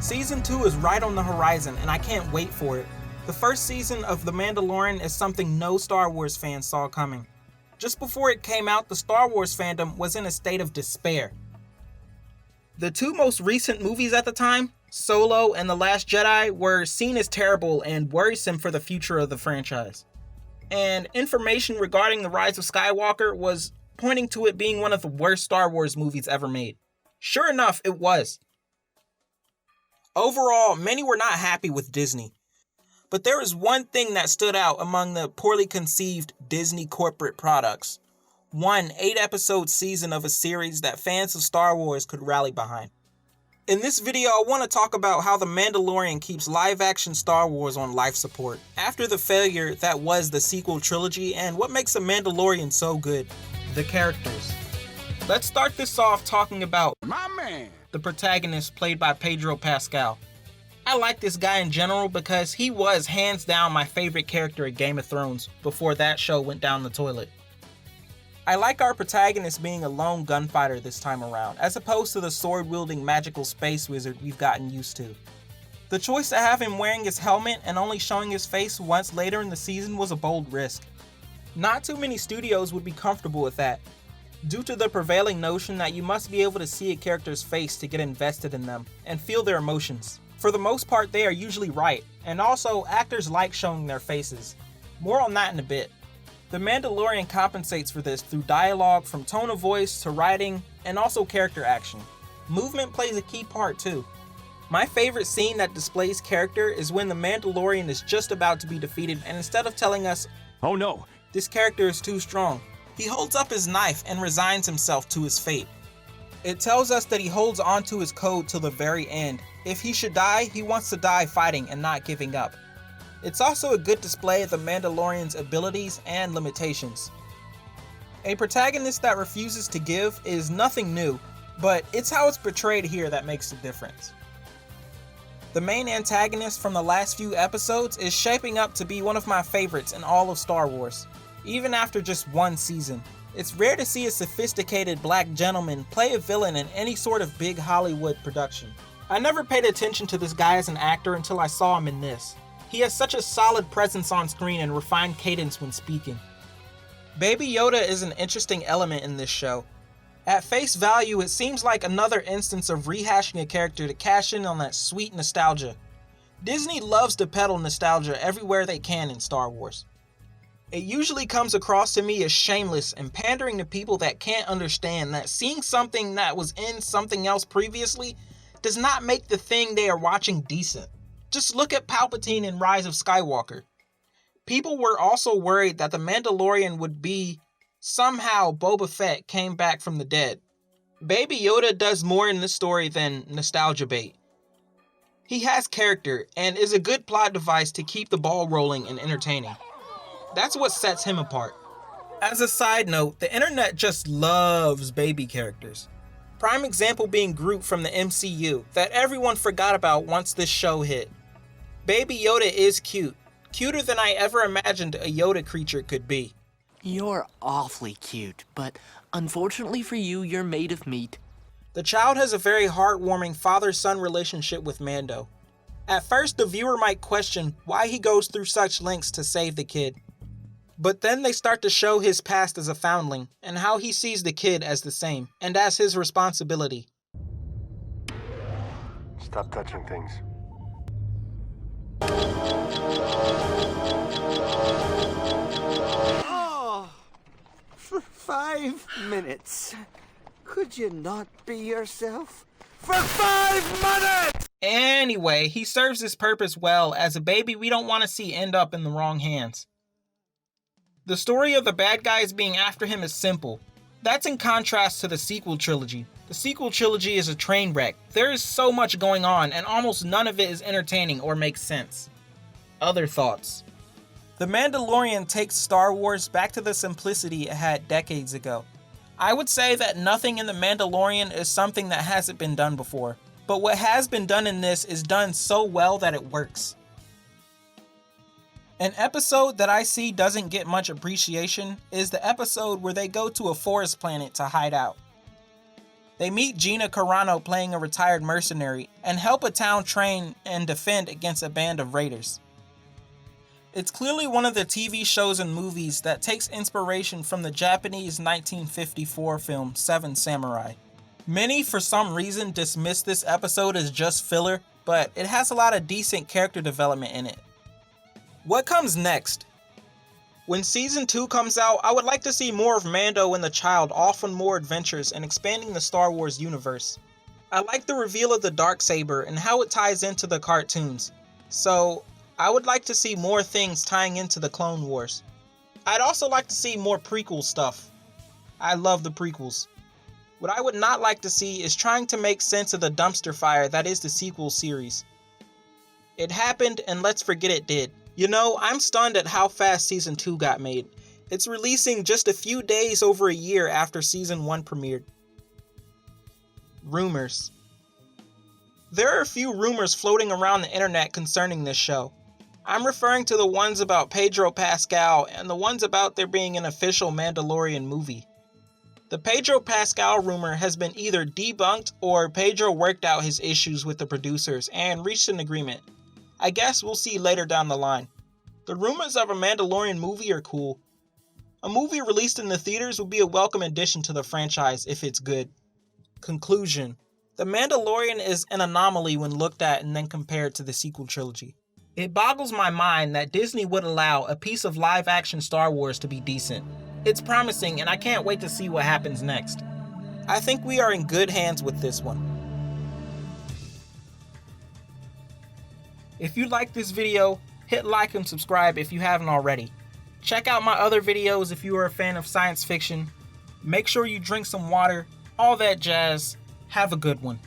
Season 2 is right on the horizon, and I can't wait for it. The first season of The Mandalorian is something no Star Wars fans saw coming. Just before it came out, the Star Wars fandom was in a state of despair. The two most recent movies at the time, Solo and The Last Jedi, were seen as terrible and worrisome for the future of the franchise. And information regarding The Rise of Skywalker was pointing to it being one of the worst Star Wars movies ever made. Sure enough, it was. Overall, many were not happy with Disney. But there is one thing that stood out among the poorly conceived Disney corporate products. One 8-episode season of a series that fans of Star Wars could rally behind. In this video, I want to talk about how The Mandalorian keeps live-action Star Wars on life support after the failure that was the sequel trilogy, and what makes The Mandalorian so good: the characters. Let's start this off talking about my man, the protagonist played by Pedro Pascal. I like this guy in general because he was hands down my favorite character in Game of Thrones before that show went down the toilet. I like our protagonist being a lone gunfighter this time around, as opposed to the sword-wielding magical space wizard we've gotten used to. The choice to have him wearing his helmet and only showing his face once later in the season was a bold risk. Not too many studios would be comfortable with that, due to the prevailing notion that you must be able to see a character's face to get invested in them and feel their emotions. For the most part, they are usually right, and also actors like showing their faces. More on that in a bit. The Mandalorian compensates for this through dialogue, from tone of voice to writing, and also character action. Movement plays a key part too. My favorite scene that displays character is when the Mandalorian is just about to be defeated, and instead of telling us, "Oh no, this character is too strong," he holds up his knife and resigns himself to his fate. It tells us that he holds on to his code till the very end. If he should die, he wants to die fighting and not giving up. It's also a good display of the Mandalorian's abilities and limitations. A protagonist that refuses to give is nothing new, but it's how it's portrayed here that makes the difference. The main antagonist from the last few episodes is shaping up to be one of my favorites in all of Star Wars, even after just one season. It's rare to see a sophisticated black gentleman play a villain in any sort of big Hollywood production. I never paid attention to this guy as an actor until I saw him in this. He has such a solid presence on screen and refined cadence when speaking. Baby Yoda is an interesting element in this show. At face value, it seems like another instance of rehashing a character to cash in on that sweet nostalgia. Disney loves to peddle nostalgia everywhere they can in Star Wars. It usually comes across to me as shameless and pandering to people that can't understand that seeing something that was in something else previously does not make the thing they are watching decent. Just look at Palpatine in Rise of Skywalker. People were also worried that the Mandalorian would be somehow Boba Fett came back from the dead. Baby Yoda does more in this story than nostalgia bait. He has character and is a good plot device to keep the ball rolling and entertaining. That's what sets him apart. As a side note, the internet just loves baby characters. Prime example being Groot from the MCU, that everyone forgot about once this show hit. Baby Yoda is cute. Cuter than I ever imagined a Yoda creature could be. You're awfully cute, but unfortunately for you, you're made of meat. The child has a very heartwarming father-son relationship with Mando. At first, the viewer might question why he goes through such lengths to save the kid. But then they start to show his past as a foundling, and how he sees the kid as the same, and as his responsibility. Stop touching things. Oh, for 5 minutes. Could you not be yourself? For 5 minutes! Anyway, he serves his purpose well as a baby we don't want to see end up in the wrong hands. The story of the bad guys being after him is simple. That's in contrast to the sequel trilogy. The sequel trilogy is a train wreck. There is so much going on, and almost none of it is entertaining or makes sense. Other thoughts. The Mandalorian takes Star Wars back to the simplicity it had decades ago. I would say that nothing in The Mandalorian is something that hasn't been done before, but what has been done in this is done so well that it works. An episode that I see doesn't get much appreciation is the episode where they go to a forest planet to hide out. They meet Gina Carano playing a retired mercenary and help a town train and defend against a band of raiders. It's clearly one of the TV shows and movies that takes inspiration from the Japanese 1954 film Seven Samurai. Many, for some reason, dismiss this episode as just filler, but it has a lot of decent character development in it. What comes next? When Season 2 comes out, I would like to see more of Mando and the child off on more adventures and expanding the Star Wars universe. I like the reveal of the Darksaber and how it ties into the cartoons, so I would like to see more things tying into the Clone Wars. I'd also like to see more prequel stuff. I love the prequels. What I would not like to see is trying to make sense of the dumpster fire that is the sequel series. It happened, and let's forget it did. You know, I'm stunned at how fast Season 2 got made. It's releasing just a few days over a year after Season 1 premiered. Rumors. There are a few rumors floating around the internet concerning this show. I'm referring to the ones about Pedro Pascal and the ones about there being an official Mandalorian movie. The Pedro Pascal rumor has been either debunked or Pedro worked out his issues with the producers and reached an agreement. I guess we'll see later down the line. The rumors of a Mandalorian movie are cool. A movie released in the theaters would be a welcome addition to the franchise if it's good. Conclusion. The Mandalorian is an anomaly when looked at and then compared to the sequel trilogy. It boggles my mind that Disney would allow a piece of live-action Star Wars to be decent. It's promising and I can't wait to see what happens next. I think we are in good hands with this one. If you like this video, hit like and subscribe if you haven't already. Check out my other videos if you are a fan of science fiction. Make sure you drink some water, all that jazz. Have a good one.